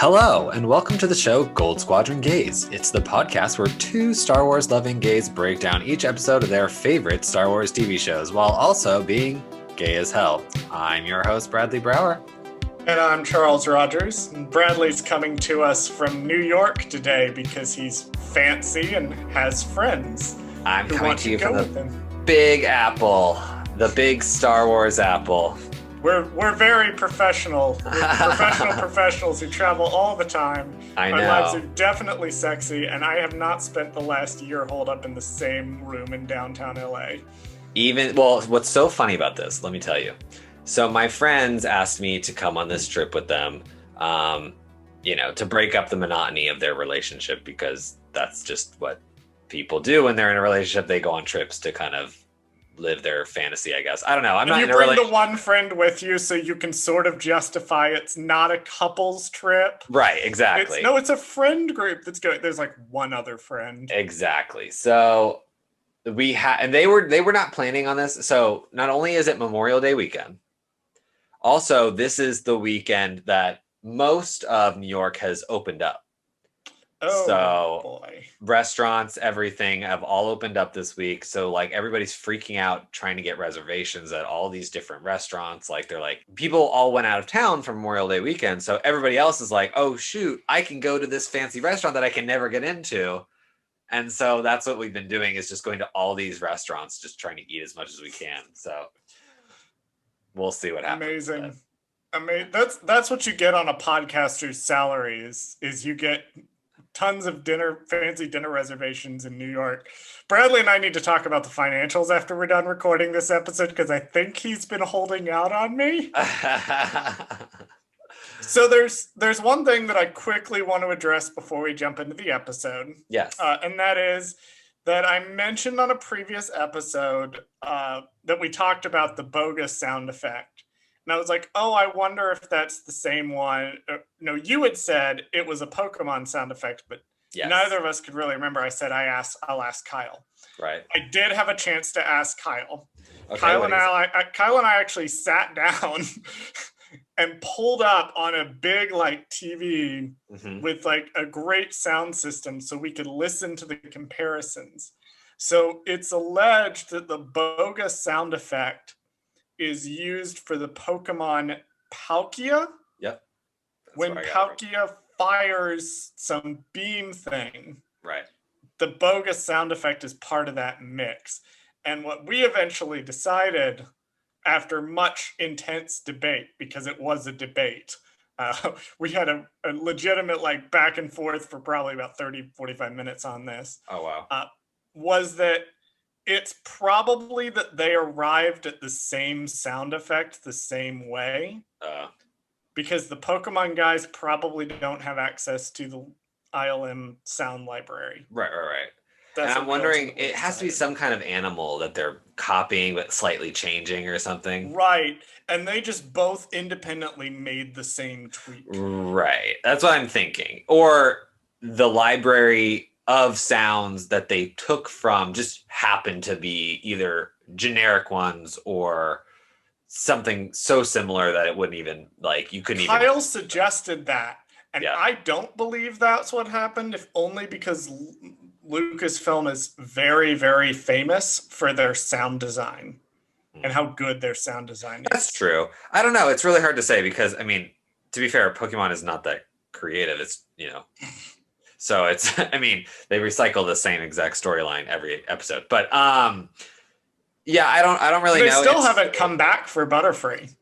Hello, and welcome to the show Goldsquadrongays. It's the podcast where two Star Wars loving gays break down each episode of their favorite Star Wars TV shows while also being gay as hell. I'm your host, Bradley Brower. And I'm Charles Rogers. And Bradley's coming to us from New York today because he's fancy and has friends. I'm coming to you from the Big Apple, the big Star Wars apple. We're very professional. We're professionals who travel all the time. I know. Our lives are definitely sexy, and I have not spent the last year holed up in the same room in downtown LA. What's so funny about this, let me tell you. So my friends asked me to come on this trip with them, to break up the monotony of their relationship, because that's just what people do when they're in a relationship. They go on trips to kind of live their fantasy, I guess. I don't know. I'm not in a relationship. You bring the one friend with you so you can sort of justify it's not a couple's trip. Right, exactly. It's a friend group that's going. There's like one other friend. Exactly. So and they were not planning on this. So not only is it Memorial Day weekend, also this is the weekend that most of New York has opened up. Oh, so boy. Restaurants, everything have all opened up this week. So like everybody's freaking out trying to get reservations at all these different restaurants. Like they're like, people all went out of town for Memorial Day weekend. So everybody else is like, oh shoot, I can go to this fancy restaurant that I can never get into. And so that's what we've been doing, is just going to all these restaurants, just trying to eat as much as we can. So we'll see what happens. Amazing. That's what you get on a podcaster's salary is you get tons of fancy dinner reservations in New York. Bradley and I need to talk about the financials after we're done recording this episode, because I think he's been holding out on me. So there's one thing that I quickly want to address before we jump into the episode. Yes. And that is that I mentioned on a previous episode that we talked about the bogus sound effect. And I was like, oh, I wonder if that's the same one. No, you had said it was a Pokemon sound effect, but yes. Neither of us could really remember. I said, I'll ask Kyle. Right. I did have a chance to ask Kyle. Okay, Kyle and I actually sat down and pulled up on a big TV with a great sound system so we could listen to the comparisons. So it's alleged that the bogus sound effect is used for the Pokemon Palkia. Yep. When Palkia fires some beam thing. Right. The bogus sound effect is part of that mix. And what we eventually decided, after much intense debate, because it was a debate, we had a legitimate back and forth for probably about 30-45 minutes on this. Oh, wow. Was that it's probably that they arrived at the same sound effect the same way. Because the Pokemon guys probably don't have access to the ILM sound library. Right. And I'm wondering, it has to be some kind of animal that they're copying but slightly changing or something. Right. And they just both independently made the same tweak. Right. That's what I'm thinking. Or the library of sounds that they took from just happened to be either generic ones or something so similar that it wouldn't even, you couldn't even... Kyle suggested that, and yeah. I don't believe that's what happened, if only because Lucasfilm is very, very famous for their sound design and how good their sound design is. That's true. I don't know. It's really hard to say because, to be fair, Pokemon is not that creative. It's, So it's, they recycle the same exact storyline every episode, but yeah, I don't really know. They still haven't come back for Butterfree.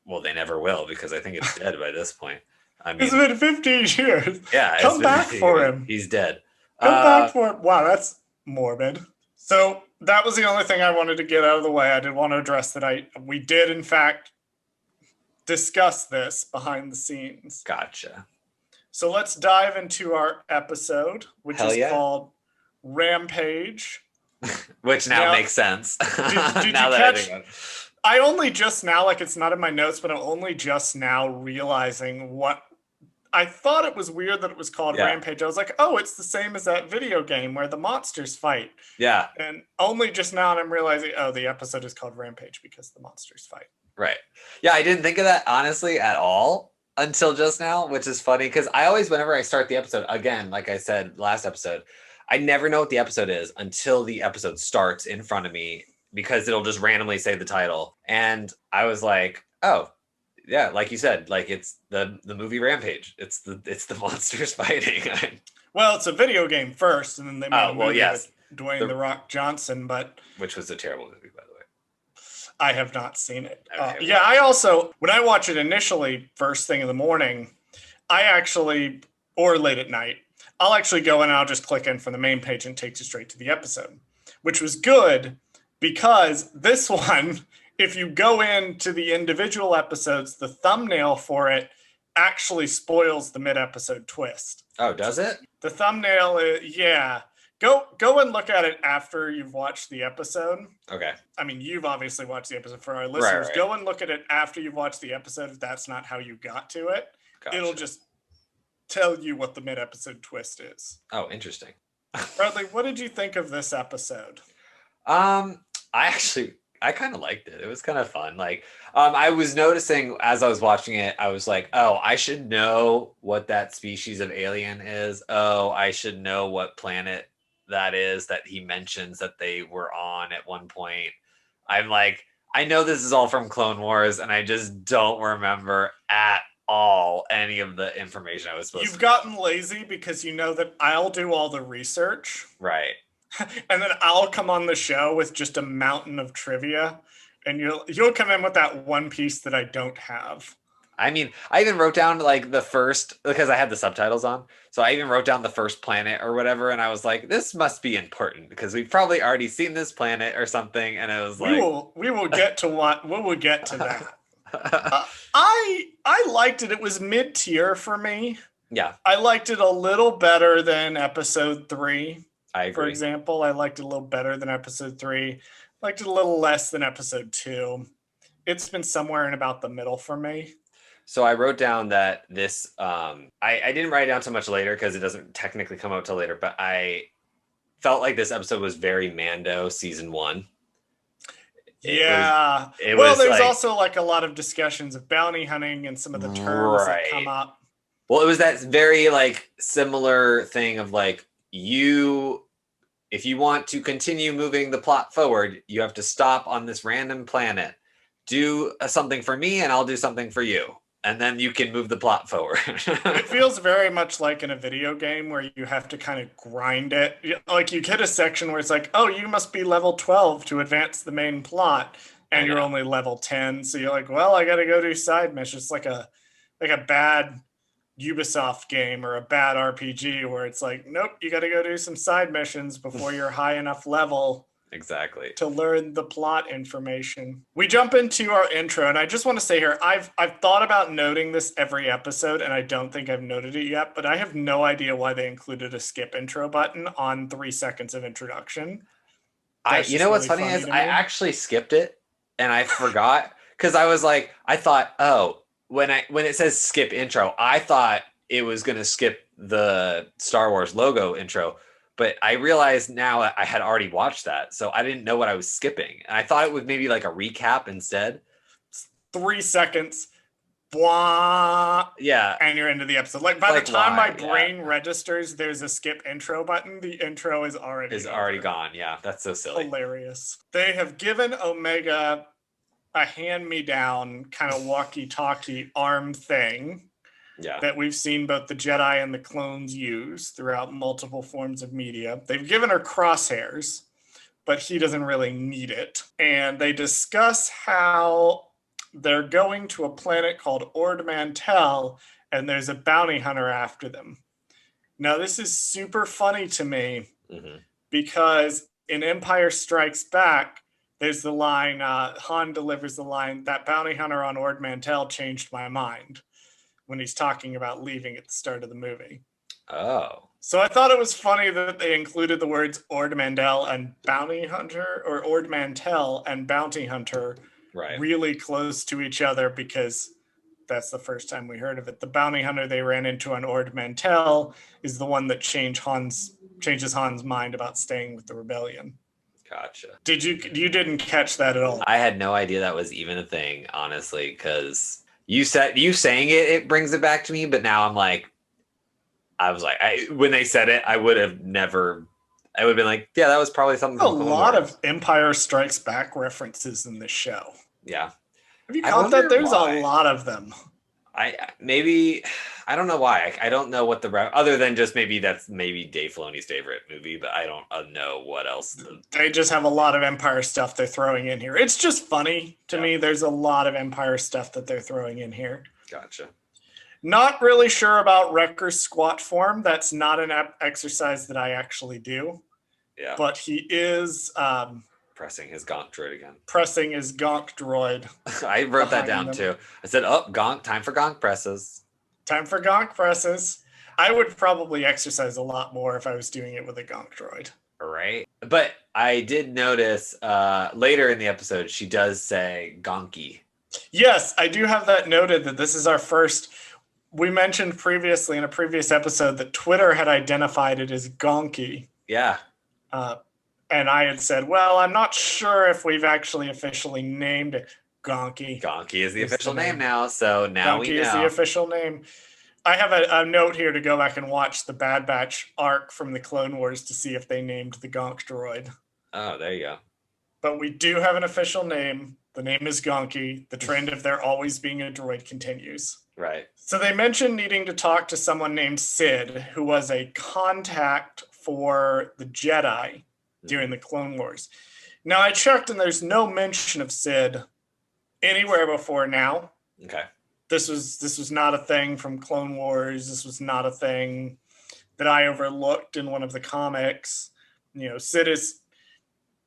Well, they never will, because I think it's dead by this point. It's been 15 years. Yeah, come back for him. He's dead. Come back for him. Wow, that's morbid. So that was the only thing I wanted to get out of the way. I did want to address that we did in fact discuss this behind the scenes. Gotcha. So let's dive into our episode, which is called Rampage. Which now makes sense. Did you catch? I only just now, it's not in my notes, but I'm only just now realizing what I thought. It was weird that it was called Rampage. I was like, oh, it's the same as that video game where the monsters fight. Yeah. And only just now I'm realizing, oh, the episode is called Rampage because the monsters fight. Right. Yeah, I didn't think of that honestly at all. until just now, which is funny because I always, whenever I start the episode, again, like I said last episode, I never know what the episode is until the episode starts in front of me because it'll just randomly say the title. And I was like, oh, yeah, like you said, like it's the movie Rampage. It's the monsters fighting. Well, it's a video game first, and then they made a movie yes. with Dwayne "The Rock" Johnson, but which was a terrible movie, by the way. I have not seen it. Okay, yeah, I also, when I watch it initially, first thing in the morning, or late at night, I'll actually go in and I'll just click in from the main page and it takes you straight to the episode, which was good because this one, if you go into the individual episodes, the thumbnail for it actually spoils the mid-episode twist. Oh, does it? The thumbnail, yeah. Go and look at it after you've watched the episode. Okay. I mean, you've obviously watched the episode. For our listeners, right. Go and look at it after you've watched the episode if that's not how you got to it. Gotcha. It'll just tell you what the mid-episode twist is. Oh, interesting. Bradley, what did you think of this episode? I kind of liked it. It was kind of fun. Like, I was noticing as I was watching it, I was like, oh, I should know what that species of alien is. Oh, I should know what planet that is that he mentions that they were on at one point. I'm like, I know this is all from Clone Wars, and I just don't remember at all any of the information I was supposed to. You've gotten lazy because you know that I'll do all the research. Right. And then I'll come on the show with just a mountain of trivia, and you'll come in with that one piece that I don't have. I mean, I even wrote down like the first, because I had the subtitles on. So I even wrote down the first planet or whatever. And I was like, this must be important because we've probably already seen this planet or something. And it was like, we will get to that. I liked it. It was mid-tier for me. Yeah. I liked it a little better than episode 3. I agree. For example, I liked it a little better than episode 3. Liked it a little less than episode 2. It's been somewhere in about the middle for me. So I wrote down that this, I didn't write it down so much later because it doesn't technically come out till later, but I felt like this episode was very Mando season 1. Yeah. There's like, also like a lot of discussions of bounty hunting and some of the terms that come up. Well, it was that very like similar thing of like, if you want to continue moving the plot forward, you have to stop on this random planet, do something for me, and I'll do something for you. And then you can move the plot forward. It feels very much like in a video game where you have to kind of grind it. Like you hit a section where it's like, oh, you must be level 12 to advance the main plot. And you're only level 10. So you're like, well, I got to go do side missions. It's like a bad Ubisoft game or a bad RPG where it's like, nope, you got to go do some side missions before you're high enough level. Exactly. To learn the plot information. We jump into our intro, and I just want to say here, I've thought about noting this every episode, and I don't think I've noted it yet, but I have no idea why they included a skip intro button on 3 seconds of introduction. You know what's funny is I actually skipped it, and I forgot, because I was like, I thought, oh, when it says skip intro, I thought it was going to skip the Star Wars logo intro. But I realized now I had already watched that, so I didn't know what I was skipping. And I thought it was maybe like a recap instead. 3 seconds, blah, yeah, and you're into the episode. Like by the time my brain registers there's a skip intro button, the intro is already gone. Yeah, that's so silly. Hilarious. They have given Omega a hand-me-down kind of walkie-talkie arm thing. Yeah. That we've seen both the Jedi and the clones use throughout multiple forms of media. They've given her crosshairs, but he doesn't really need it. And they discuss how they're going to a planet called Ord Mantell, and there's a bounty hunter after them. Now, this is super funny to me because in Empire Strikes Back, there's the line, Han delivers the line, that bounty hunter on Ord Mantell changed my mind, when he's talking about leaving at the start of the movie. Oh. So I thought it was funny that they included the words Ord Mantell and bounty hunter, or Ord Mantell and bounty hunter really close to each other, because that's the first time we heard of it. The bounty hunter they ran into on Ord Mantell is the one that changes Han's mind about staying with the rebellion. Gotcha. You didn't catch that at all? I had no idea that was even a thing, honestly, because You saying it brings it back to me, but now I'm like, I was like, when they said it, I would have never. I would have been like, yeah, that was probably something A from Clone lot Wars. of Empire Strikes Back references in this show. Yeah, Have you I caught that? wonder There's a why. lot of them. Maybe I don't know why. I don't know what other than just maybe that's maybe Dave Filoni's favorite movie, but I don't know what else. They just have a lot of Empire stuff they're throwing in here. It's just funny to me. There's a lot of Empire stuff that they're throwing in here. Gotcha. Not really sure about Wrecker's squat form. That's not an exercise that I actually do. Yeah. But he is pressing his gonk droid again. Pressing his gonk droid. I wrote that down too. I said, "Oh, gonk! Time for gonk presses." Time for gonk presses. I would probably exercise a lot more if I was doing it with a gonk droid. Right. But I did notice later in the episode, she does say gonky. Yes, I do have that noted that this is our first. We mentioned previously in a previous episode that Twitter had identified it as gonky. Yeah. And I had said, well, I'm not sure if we've actually officially named it gonky. Gonky is the official name now. So now we know. Gonky is the official name. I have a note here to go back and watch the Bad Batch arc from the Clone Wars to see if they named the gonk droid. Oh, there you go. But we do have an official name. The name is Gonky. The trend of there always being a droid continues. Right. So they mentioned needing to talk to someone named Sid, who was a contact for the Jedi during the Clone Wars. Now, I checked, and there's no mention of Sid anywhere before now. Okay. This was not a thing from Clone Wars. This was not a thing that I overlooked in one of the comics. You know, Sid is...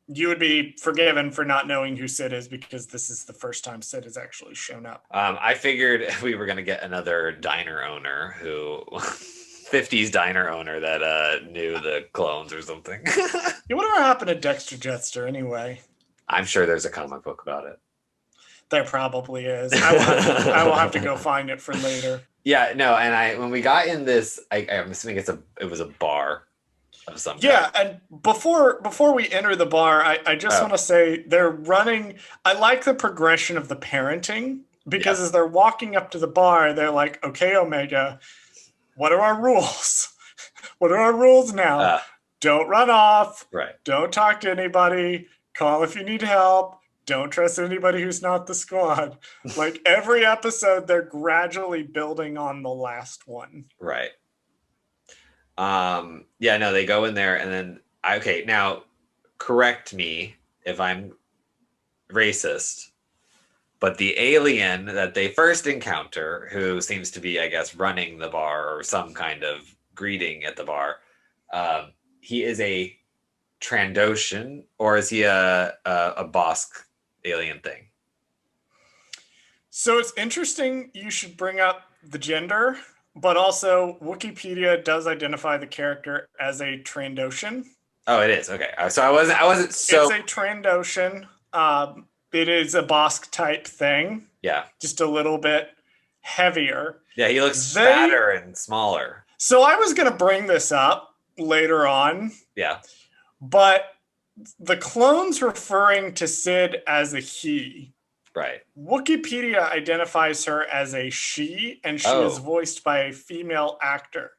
You would be forgiven for not knowing who Sid is because this is the first time Sid has actually shown up. I figured we were going to get another diner owner who... 50s diner owner that knew the clones or something. Yeah, whatever happened to Dexter Jetster anyway? I'm sure there's a comic book about it. There probably is. I will have to go find it for later. Yeah, no, and when we got in this, I'm assuming it was a bar of some kind. And before we enter the bar, I just want to say they're running. I like the progression of the parenting because as they're walking up to the bar, they're like, "Okay, Omega, what are our rules? What are our rules now? Don't run off. Right. Don't talk to anybody. Call if you need help. Don't trust anybody who's not the squad." Like every episode, they're gradually building on the last one. Right. Yeah, no, they go in there and then, okay, now correct me if I'm racist, but the alien that they first encounter, who seems to be, I guess, running the bar or some kind of greeting at the bar, he is a Trandoshan, or is he a Bosk alien thing? So it's interesting you should bring up the gender, but also Wikipedia does identify the character as a Trandoshan. Oh, it is. Okay. So I wasn't so... It's a Trandoshan. It is a Bosk type thing. Yeah. Just a little bit heavier. Yeah, he looks fatter and smaller. So I was going to bring this up later on. Yeah. But the clones referring to Sid as a he. Right. Wikipedia identifies her as a she, and she is voiced by a female actor.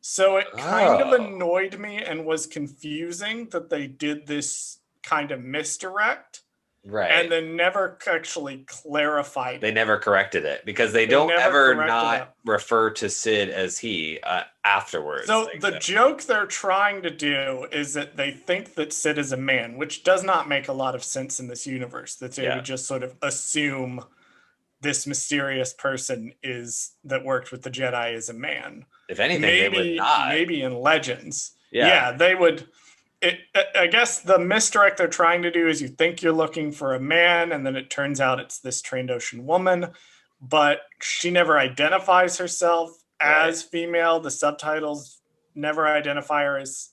So it kind of annoyed me and was confusing that they did this kind of misdirect. Right. And then never actually clarified. They never corrected it because they don't ever not refer to Sid as he afterwards. So the joke they're trying to do is that they think that Sid is a man, which does not make a lot of sense in this universe. That they would just sort of assume this mysterious person that worked with the Jedi is a man. If anything, they would not. Maybe in Legends. Yeah, they would... I guess the misdirect they're trying to do is you think you're looking for a man, and then it turns out it's this Trandoshan woman, but she never identifies herself as female. The subtitles never identify her as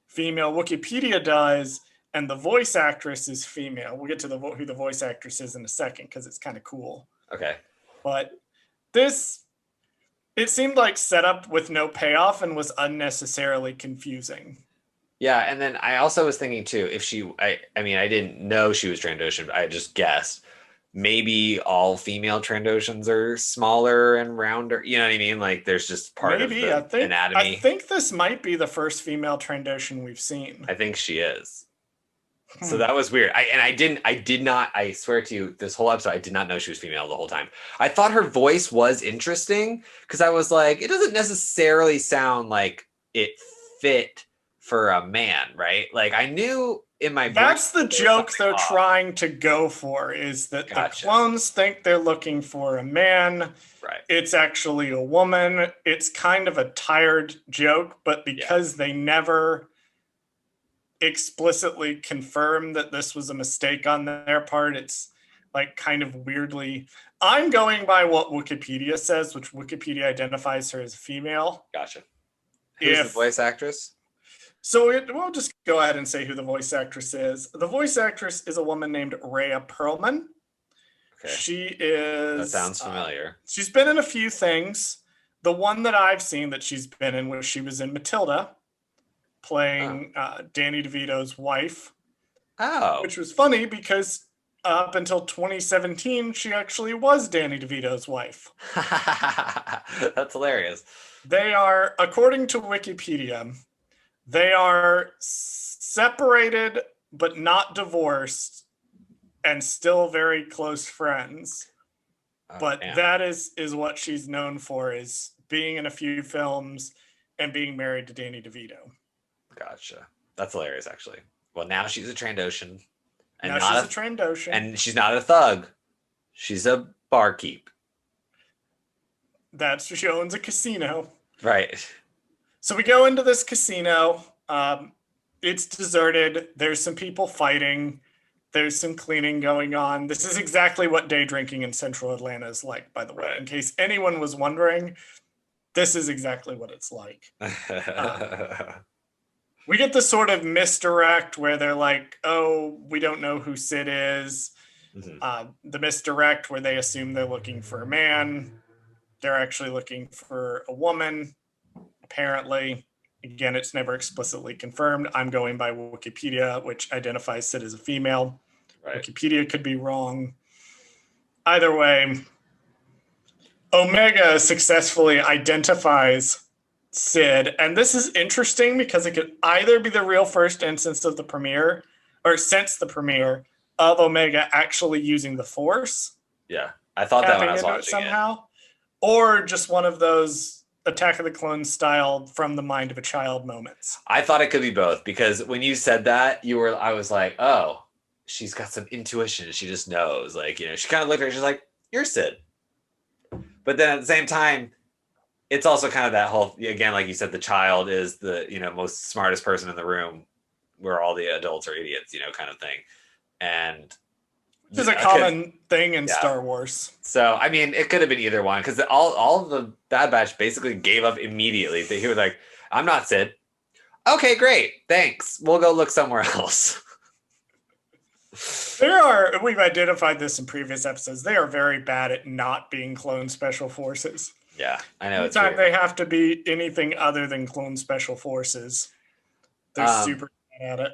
female. Wikipedia does, and the voice actress is female. We'll get to who the voice actress is in a second because it's kind of cool. Okay. But it seemed like set up with no payoff and was unnecessarily confusing. Yeah, and then I also was thinking too, if I mean, I didn't know she was Trandoshan, but I just guessed. maybe all female Trandoshans are smaller and rounder. You know what I mean? Like there's just part of Maybe. I the think I anatomy. think this might be the first female Trandoshan we've seen. I think she is. So Hmm. that was weird. I did not, I swear to you, this whole episode, I did not know she was female the whole time. I thought her voice was interesting because I was like, it doesn't necessarily sound like it fit for a man, right? Like I knew in my brain That's the there was joke something they're off. trying to go for, is that the Gotcha. clones think they're looking for a man. Right. It's actually a woman. It's kind of a tired joke, but Yeah. because they never explicitly confirm that this was a mistake on their part, it's like kind of weirdly. I'm going by what Wikipedia says, which Wikipedia identifies her as female. Gotcha. Who's the If voice actress? so, we'll just go ahead and say who the voice actress is. The voice actress is a woman named Rhea Perlman. Okay. She That is. sounds familiar. She's been in a few things. The one that I've seen that she's been in was she was in Matilda, playing Danny DeVito's wife, Oh. which was funny because up until 2017, she actually was Danny DeVito's wife. That's hilarious. They are, according to Wikipedia, they are separated but not divorced and still very close friends. Oh, But damn. that is what she's known for, is being in a few films and being married to Danny DeVito. Gotcha. That's hilarious, actually. Well, now she's a Trandoshan. And Now not she's a Trandoshan. And she's not a thug. She's a barkeep. She owns a casino. Right. So we go into this casino. It's deserted. There's some people fighting. There's some cleaning going on. This is exactly what day drinking in central Atlanta is like, by the way. Right. In case anyone was wondering, this is exactly what it's like. We get this sort of misdirect where they're like, oh, we don't know who Sid is. Mm-hmm. The misdirect where they assume they're looking for a man. They're actually looking for a woman, apparently. Again, it's never explicitly confirmed. I'm going by Wikipedia, which identifies Sid as a female. Right. Wikipedia could be wrong. Either way, Omega successfully identifies Sid, and this is interesting because it could either be the real first instance of the premiere, or since the premiere, of Omega actually using the Force. Yeah, I thought that when I was watching it somehow, or just one of those Attack of the Clones style from the mind of a child moments. I thought it could be both, because when you said that, I was like, oh, she's got some intuition. She just knows. Like, you know, she kind of looked at her, she's like, you're Sid. But then at the same time, it's also kind of that whole, again, like you said, the child is the, you know, most smartest person in the room where all the adults are idiots, you know, kind of thing. And which is a common thing in yeah. Star Wars. So, I mean, it could have been either one, because all of the Bad Batch basically gave up immediately. He was like, I'm not Sid. Okay, great. Thanks. We'll go look somewhere else. We've identified this in previous episodes, they are very bad at not being clone special forces. Yeah, I know. Anytime they have to be anything other than clone special forces, they're super bad at it.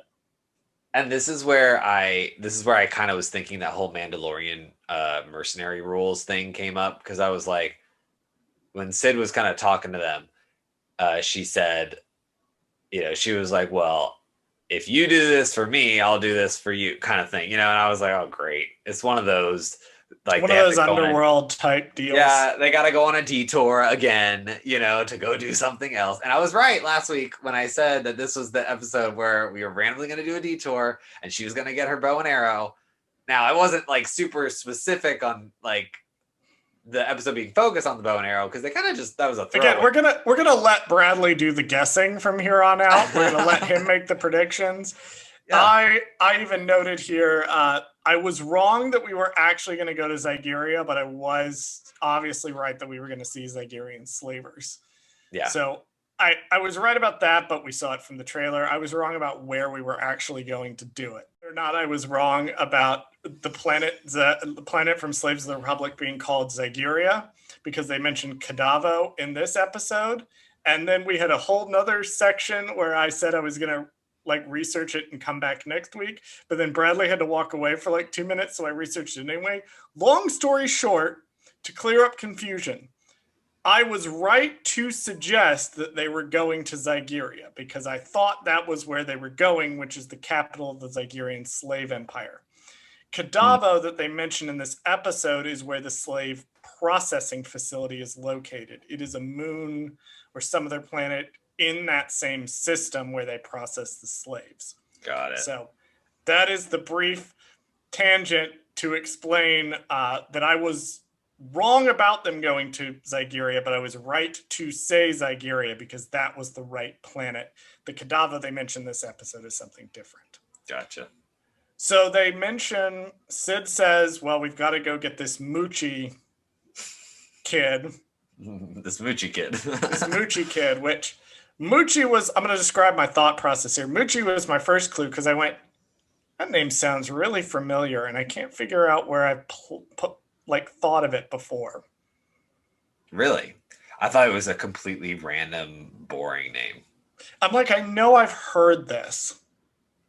And this is where I kind of was thinking that whole Mandalorian mercenary rules thing came up, because I was like, when Sid was kind of talking to them, she said, you know, she was like, well, if you do this for me, I'll do this for you, kind of thing, you know. And I was like, oh, great. It's one of those, like, one of those underworld type deals. Yeah, they got to go on a detour again, you know, to go do something else. And I was right last week when I said that this was the episode where we were randomly going to do a detour and she was going to get her bow and arrow. Now, I wasn't like super specific on like the episode being focused on the bow and arrow, because they kind of just, that was a throw. Again, we're gonna let Bradley do the guessing from here on out. We're gonna let him make the predictions. Yeah. I even noted here, I was wrong that we were actually going to go to Zygeria, but I was obviously right that we were going to see Zygerian slavers. Yeah. So I was right about that, but we saw it from the trailer. I was wrong about where we were actually going to do it. Or not, I was wrong about the planet from Slaves of the Republic being called Zygeria, because they mentioned Kadavo in this episode. And then we had a whole nother section where I said I was going to like research it and come back next week. But then Bradley had to walk away for like 2 minutes, so I researched it anyway. Long story short, to clear up confusion, I was right to suggest that they were going to Zygeria because I thought that was where they were going, which is the capital of the Zygerian slave empire. Kadavo, that they mentioned in this episode, is where the slave processing facility is located. It is a moon or some other planet in that same system where they process the slaves. Got it. So that is the brief tangent to explain that I was wrong about them going to Zygeria, but I was right to say Zygeria because that was the right planet. The Kadavo they mentioned this episode is something different. Gotcha. So they mention, Sid says, well, we've got to go get this Moochie kid. This Moochie kid. This Moochie kid, which Moochie was, I'm going to describe my thought process here. Moochie was my first clue because I went, that name sounds really familiar, and I can't figure out where I've thought of it before. Really? I thought it was a completely random, boring name. I'm like, I know I've heard this.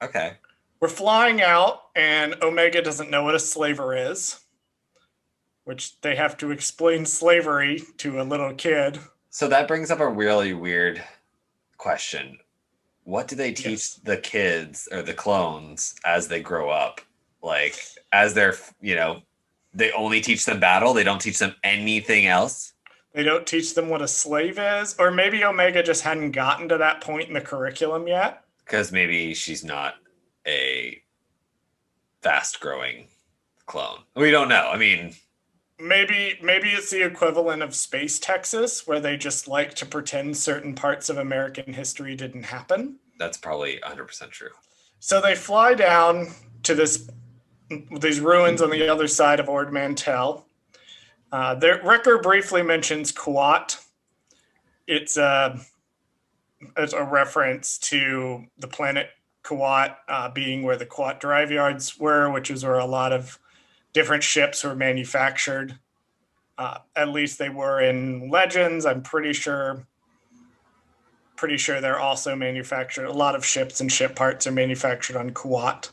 Okay. We're flying out, and Omega doesn't know what a slaver is, which they have to explain slavery to a little kid. So that brings up a really weird question. What do they teach the kids or the clones as they grow up? Like, as they're, they only teach them battle? They don't teach them anything else? They don't teach them what a slave is? Or maybe Omega just hadn't gotten to that point in the curriculum yet? Because maybe she's not a fast-growing clone. We don't know. I mean... Maybe it's the equivalent of Space Texas, where they just like to pretend certain parts of American history didn't happen. That's probably 100% true. So they fly down to these ruins on the other side of Ord Mantell. Their record briefly mentions Kuat. It's a reference to the planet Kuat being where the Kuat drive yards were, which is where a lot of different ships were manufactured. At least they were in Legends. I'm pretty sure they're also manufactured. A lot of ships and ship parts are manufactured on Kuat.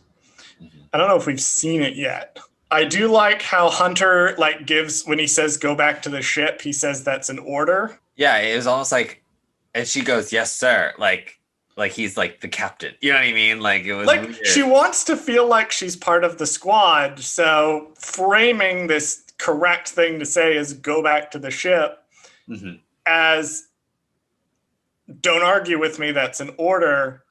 Mm-hmm. I don't know if we've seen it yet. I do like how Hunter gives, when he says go back to the ship, he says that's an order. Yeah, it was almost like, and she goes, yes, sir. Like he's like the captain. You know what I mean? Like it was weird. She wants to feel like she's part of the squad. So framing this correct thing to say is go back to the ship as don't argue with me. That's an order.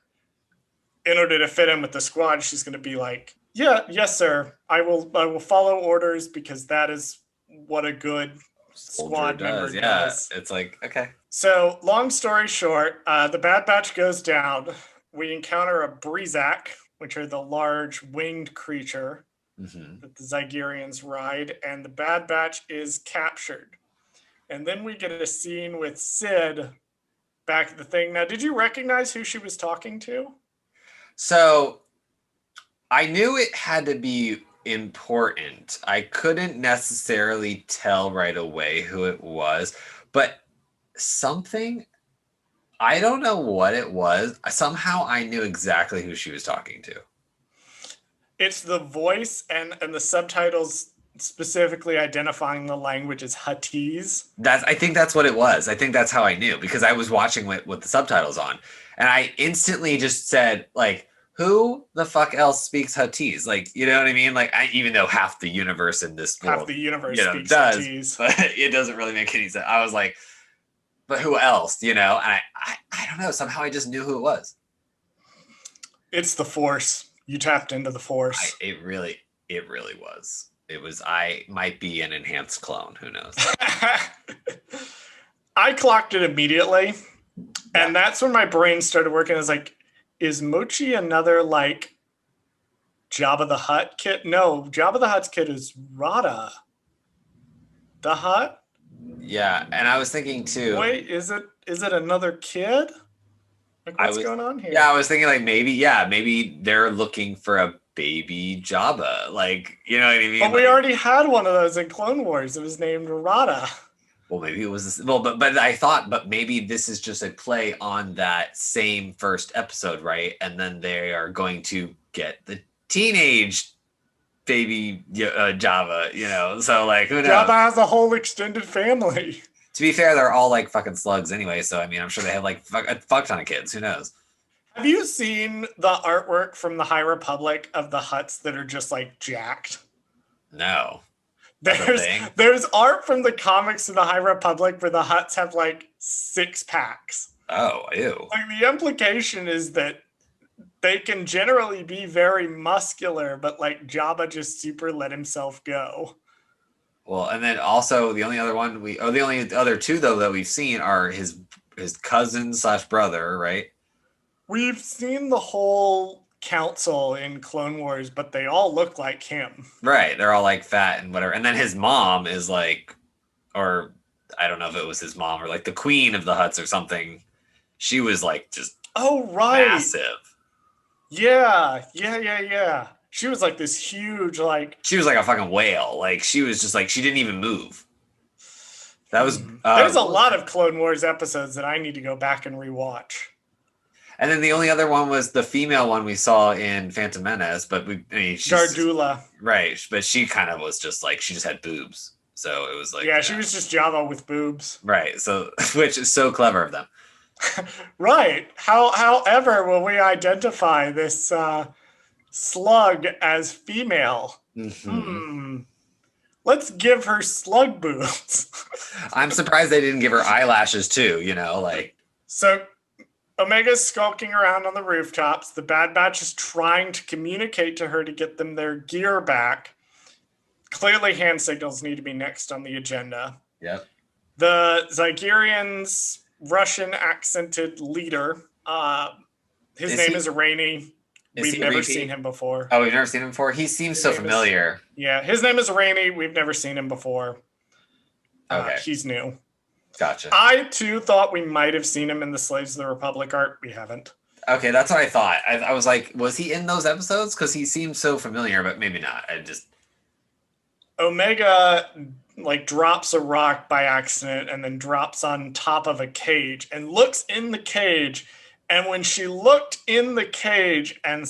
In order to fit in with the squad, she's going to be like, yes, sir. I will follow orders because that is what a good squad member does. It's like, okay. So, long story short, the Bad Batch goes down. We encounter a Breezak, which are the large winged creature that the Zygerians ride, and the Bad Batch is captured. And then we get a scene with Sid back at the thing. Now, did you recognize who she was talking to? So, I knew it had to be important. I couldn't necessarily tell right away who it was, but something, I don't know what it was. Somehow I knew exactly who she was talking to. It's the voice and the subtitles specifically identifying the language as Huttese. I think that's what it was. I think that's how I knew because I was watching with the subtitles on and I instantly just said who the fuck else speaks Huttese? You know what I mean? Even though half the universe in this world, half the universe speaks Huttese, but it doesn't really make any sense. I was like, but who else? And I don't know. Somehow I just knew who it was. It's the Force. You tapped into the Force. It really was. It was. I might be an enhanced clone. Who knows? I clocked it immediately, and that's when my brain started working. I was like, is Mochi another Jabba the Hutt kid? No, Jabba the Hutt's kid is Rada the Hutt. Yeah, and I was thinking too. Wait, is it another kid? What's going on here? Yeah, I was thinking maybe they're looking for a baby Jabba. You know what I mean? But we already had one of those in Clone Wars. It was named Rada. Well, maybe it was this. Well, but I thought, but maybe this is just a play on that same first episode, right? And then they are going to get the teenage baby Java, So like, who knows? Jabba has a whole extended family. To be fair, they're all like fucking slugs anyway. So I mean, I'm sure they have like a fuck ton of kids. Who knows? Have you seen the artwork from the High Republic of the huts that are just like jacked? No. There's art from the comics of the High Republic where the huts have like 6 packs. Oh, ew. Like the implication is that they can generally be very muscular, but like Jabba just super let himself go. Well, and then also the only other two though that we've seen are his cousin / brother, right? We've seen the whole council in Clone Wars, but they all look like him. Right. They're all like fat and whatever. And then his mom is like, or I don't know if it was his mom or like the queen of the huts or something. She was like just massive. Yeah. She was like this huge, like she was like a fucking whale. Like she was just like she didn't even move. That was there's a lot of Clone Wars episodes that I need to go back and rewatch. And then the only other one was the female one we saw in Phantom Menace, but Gardula. Right, but she kind of was just like she just had boobs. So it was like she was just Jabba with boobs. Right. So which is so clever of them. Right. However, will we identify this slug as female? Mm-hmm. Let's give her slug boobs. I'm surprised they didn't give her eyelashes too, like. So Omega's skulking around on the rooftops. The Bad Batch is trying to communicate to her to get them their gear back. Clearly, hand signals need to be next on the agenda. Yep. The Zygerian's Russian accented leader, his name is Rainey. We've never seen him before. Oh, we've never seen him before? He seems so familiar. His name is Rainey. We've never seen him before. Okay. He's new. Gotcha. I, too, thought we might have seen him in the Slaves of the Republic art. We haven't. Okay, that's what I thought. I was like, was he in those episodes? Because he seemed so familiar, but maybe not. Omega, drops a rock by accident and then drops on top of a cage and looks in the cage. And when she looked in the cage and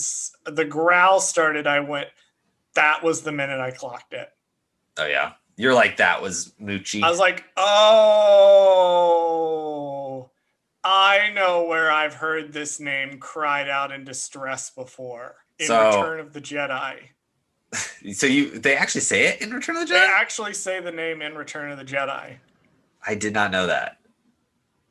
the growl started, I went, that was the minute I clocked it. Oh, yeah. You're like, that was Moochie. I was like, oh, I know where I've heard this name cried out in distress before. In Return of the Jedi. So they actually say it in Return of the Jedi? They actually say the name in Return of the Jedi. I did not know that.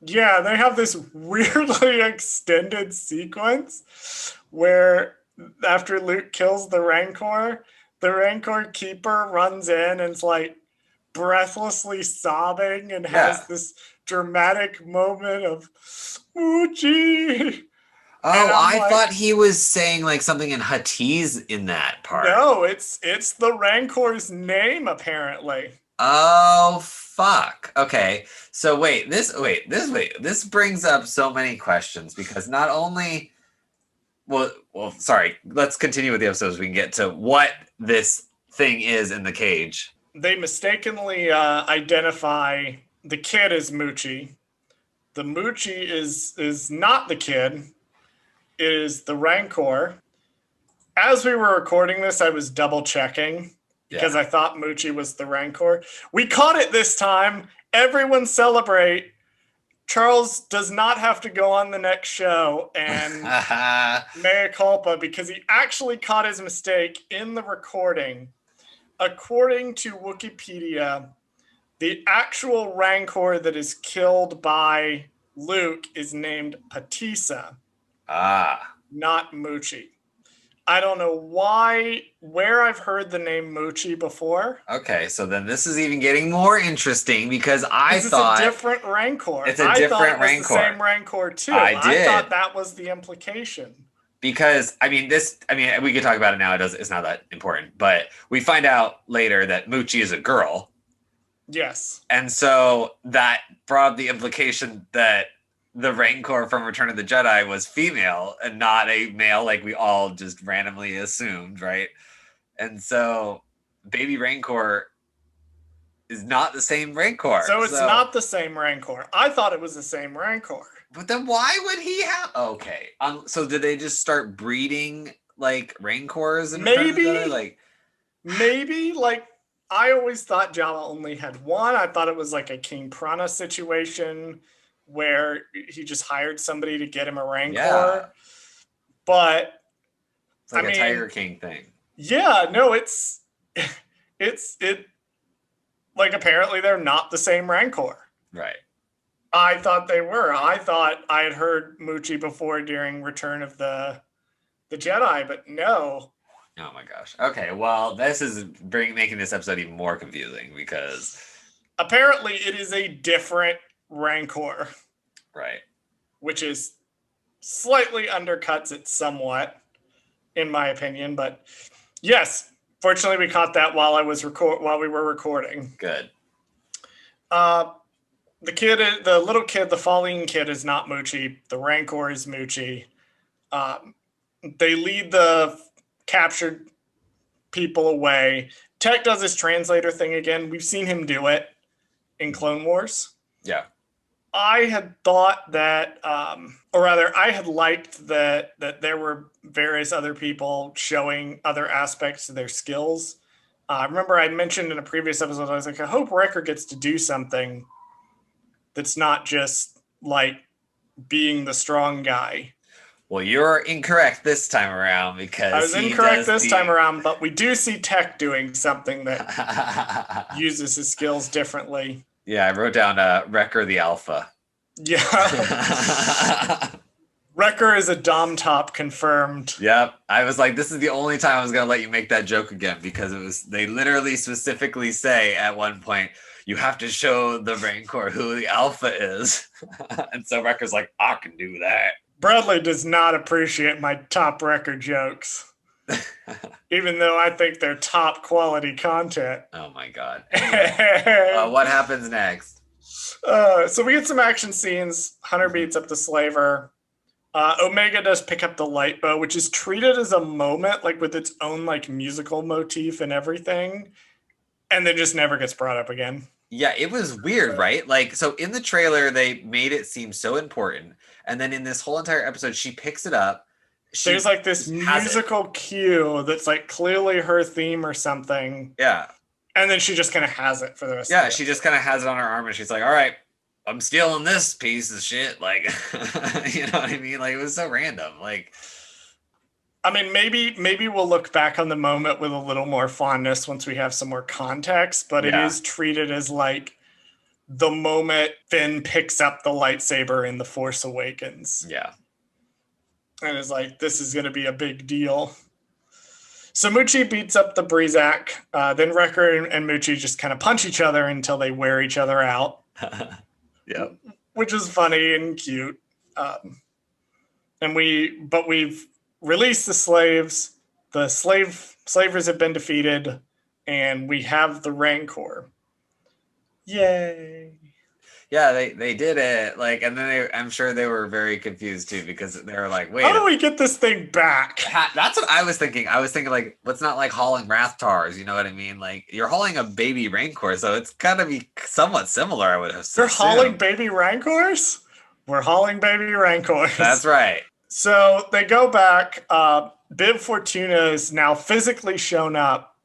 Yeah, they have this weirdly extended sequence where after Luke kills the Rancor keeper runs in and is like breathlessly sobbing and has this dramatic moment of Moochie. Oh, I thought he was saying like something in Huttese in that part. No, it's the Rancor's name apparently. Oh fuck. Okay. So this brings up so many questions because not only well, sorry. Let's continue with the episodes. We can get to what this thing is in the cage. They mistakenly identify the kid as Moochie. The Moochie is not the kid. It is the Rancor. As we were recording this, I was double checking because I thought Moochie was the Rancor. We caught it this time. Everyone celebrate. Charles does not have to go on the next show and mea culpa because he actually caught his mistake in the recording. According to Wikipedia, the actual Rancor that is killed by Luke is named Patissa. Not Moochie. I don't know where I've heard the name Moochie before. Okay, so then this is even getting more interesting because I thought it's a different Rancor. It's a different Rancor. The same Rancor too. I thought that was the implication. Because we could talk about it now. It's not that important, but we find out later that Moochie is a girl. Yes. And so that brought up the implication that the Rancor from Return of the Jedi was female and not a male like we all just randomly assumed, right? And so Baby Rancor is not the same rancor. So it's not the same rancor. I thought it was the same rancor. But then why would he have? Okay. So did they just start breeding like rancors in front of each other? Like maybe like I always thought Java only had one. I thought it was like a King Prana situation where he just hired somebody to get him a rancor. Yeah. But it's like a Tiger King thing. Yeah, no, it's like apparently they're not the same rancor. Right. I thought they were. I thought I had heard Muchi before during Return of the Jedi, but no. Oh my gosh. Okay, well, this is making this episode even more confusing because apparently it is a different rancor. Right. Which is slightly undercuts it somewhat, in my opinion. But yes, fortunately we caught that while we were recording. Good. The little kid, the Falling kid is not Muchi. The Rancor is Muchi. They lead the captured people away. Tech does his translator thing again. We've seen him do it in Clone Wars. Yeah. I had thought that, or rather, I had liked that there were various other people showing other aspects of their skills. Remember, I mentioned in a previous episode, I was like, I hope Wrecker gets to do something that's not just like being the strong guy. Well, you're incorrect this time around because I was incorrect this time around, but we do see Tech doing something that uses his skills differently. Yeah, I wrote down Wrecker the Alpha. Yeah. Wrecker is a Dom top confirmed. Yep. I was like, this is the only time I was going to let you make that joke again because they literally specifically say at one point, you have to show the Rancor who the Alpha is. And so Wrecker's like, I can do that. Bradley does not appreciate my top Wrecker jokes. Even though I think they're top quality content. Oh my God. Anyway, what happens next? So we get some action scenes. Hunter beats up the slaver. Omega does pick up the light bow, which is treated as a moment, like with its own like musical motif and everything. And then just never gets brought up again. Yeah, it was weird, right? Like, so in the trailer, they made it seem so important. And then in this whole entire episode, she picks it up. There's like this musical cue that's like clearly her theme or something. Yeah. And then she just kind of has it for the rest of Yeah, she just kind of has it on her arm and she's like, all right, I'm stealing this piece of shit. Like, you know what I mean? Like, it was so random. Like, I mean, maybe we'll look back on the moment with a little more fondness once we have some more context, but it is treated as like the moment Finn picks up the lightsaber in The Force Awakens. Yeah. And is like, this is going to be a big deal. So Muchi beats up the Breezak. Then Wrecker and Muchi just kind of punch each other until they wear each other out. Yeah. Which is funny and cute. But we've released the slaves. The slavers have been defeated, and we have the Rancor. Yay! Yeah, they did it. Like, and then I'm sure they were very confused too because they were like, "Wait, how do we get this thing back?" That's what I was thinking. I was thinking like, what's not like hauling Rathtars? You know what I mean? Like, you're hauling a baby Rancor, so it's gotta be somewhat similar. I would have. They're hauling baby Rancors. We're hauling baby Rancors. That's right. So they go back. Bib Fortuna is now physically shown up.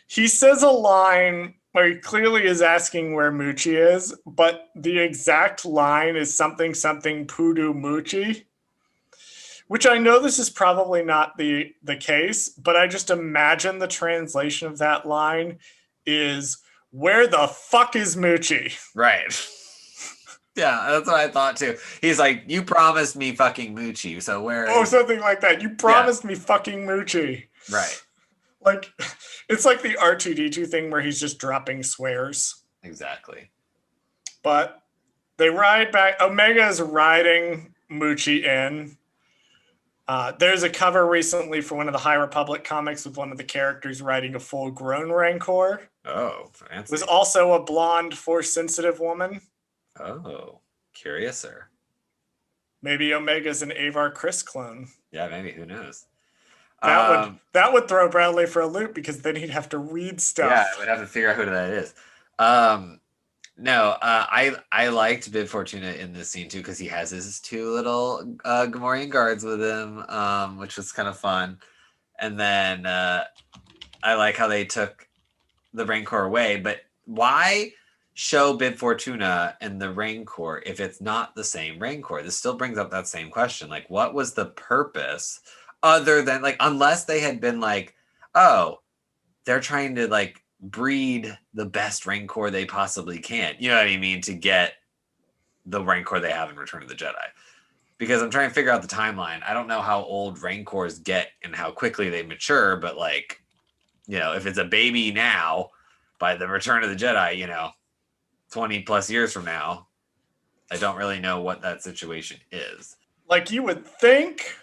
He says a line where he clearly is asking where Muchi is, but the exact line is something Pudu Muchi, which I know this is probably not the case, but I just imagine the translation of that line is, where the fuck is Muchi? Right. Yeah, that's what I thought too. He's like, you promised me fucking Muchi, so where? Oh, something like that. You promised me fucking Muchi. Right. Like, it's like the R2-D2 thing where he's just dropping swears. Exactly. But they ride back. Omega is riding Muchi in. There's a cover recently for one of the High Republic comics with one of the characters riding a full-grown Rancor. Oh, fancy. There's also a blonde, Force-sensitive woman. Oh, curiouser. Maybe Omega's an Avar Chris clone. Yeah, maybe. Who knows? That would throw Bradley for a loop because then he'd have to read stuff. Yeah, I would have to figure out who that is. No, I liked Bib Fortuna in this scene too because he has his two little Gamorrean guards with him, which was kind of fun. And then I like how they took the Rancor away, but why show Bib Fortuna and the Rancor if it's not the same Rancor? This still brings up that same question. Like, what was the purpose other than like, unless they had been like, oh, they're trying to like breed the best Rancor they possibly can. You know what I mean? To get the Rancor they have in Return of the Jedi. Because I'm trying to figure out the timeline. I don't know how old Rancors get and how quickly they mature, but like, you know, if it's a baby now, by the Return of the Jedi, 20 plus years from now, I don't really know what that situation is. Like you would think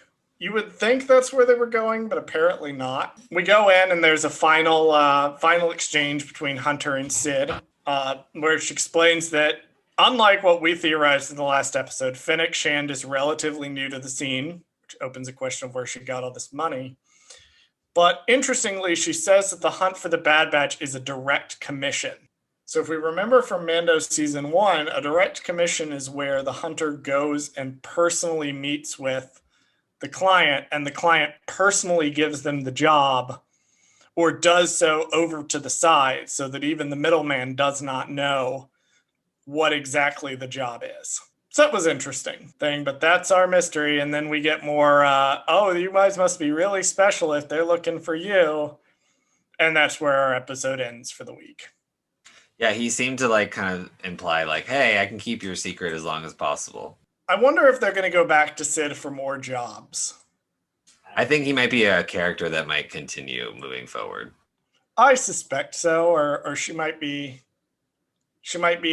that's where they were going, but apparently not. We go in and there's a final exchange between Hunter and Sid, where she explains that unlike what we theorized in the last episode, Fennec Shand is relatively new to the scene, which opens a question of where she got all this money. But interestingly, she says that the hunt for the Bad Batch is a direct commission. So if we remember from Mando Season 1, a direct commission is where the hunter goes and personally meets with the client, and the client personally gives them the job or does so over to the side so that even the middleman does not know what exactly the job is. So that was interesting thing, but that's our mystery. And then we get more, you guys must be really special if they're looking for you. And that's where our episode ends for the week. Yeah, he seemed to like kind of imply like, hey, I can keep your secret as long as possible. I wonder if they're going to go back to Sid for more jobs. I think he might be a character that might continue moving forward. I suspect so, or she might be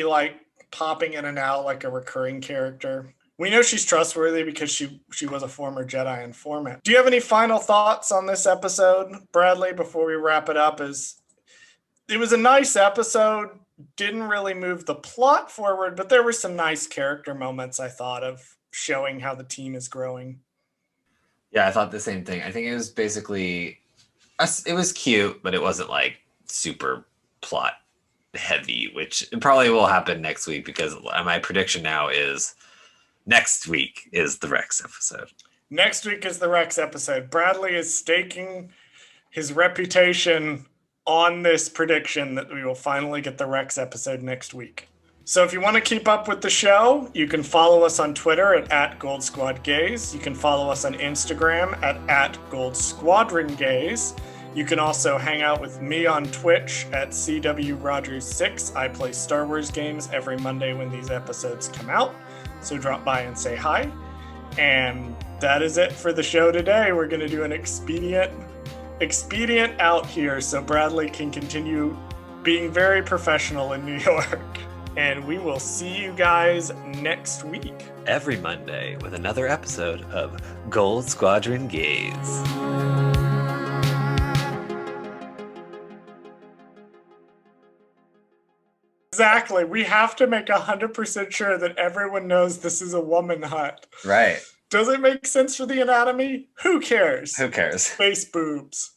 like popping in and out like a recurring character. We know she's trustworthy because she was a former Jedi informant. Do you have any final thoughts on this episode, Bradley, before we wrap it up? It was a nice episode, didn't really move the plot forward, but there were some nice character moments, I thought, of showing how the team is growing. Yeah, I thought the same thing. I think it was basically, it was cute, but it wasn't like super plot heavy, which probably will happen next week because my prediction now is next week is the Rex episode. Next week is the Rex episode. Bradley is staking his reputation on this prediction that we will finally get the Rex episode next week. So if you want to keep up with the show, you can follow us on Twitter at @GoldSquadGays. You can follow us on Instagram at @GoldSquadrongays. You can also hang out with me on Twitch at CWRogers6. I play Star Wars games every Monday when these episodes come out. So drop by and say hi. And that is it for the show today. We're going to do an expedient out here so Bradley can continue being very professional in New York. And we will see you guys next week. Every Monday with another episode of Gold Squadron Gays. Exactly. We have to make 100% sure that everyone knows this is a woman hunt. Right. Does it make sense for the anatomy? Who cares? Who cares? Space boobs.